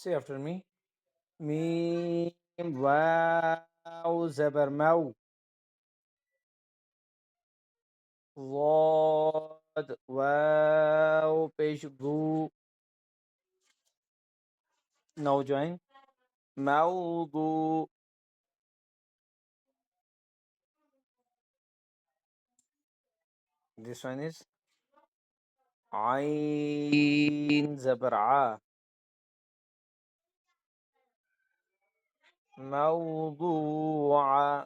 Say after me. Mim واو زبر مو. ضاد واو پیش گو. Now join. موضوع. This one is عين زبر ع. موضوع.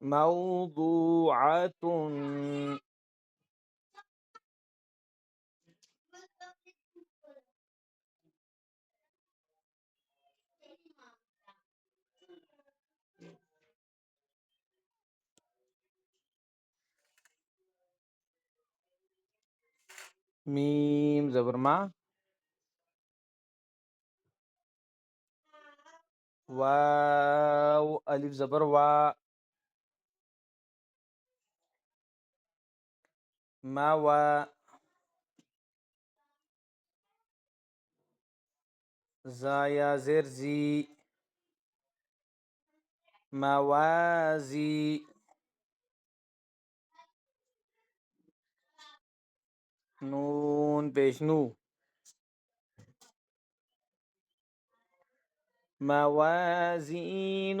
موضوعة. ميم زبر ما. واو ألف زبر وا. ما وا. زايا زر زي. موازي. نون پیش نو. موازين.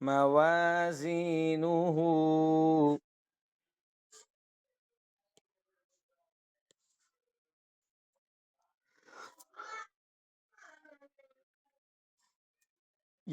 موازينه.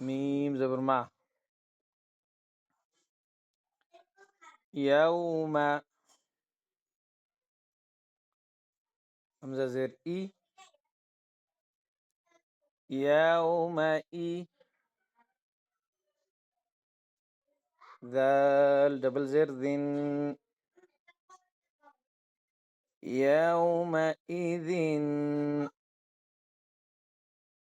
ميم زبر ما. يوم. همزة زر إي. يومئ. ذال دبل زر ذن. يومئذ.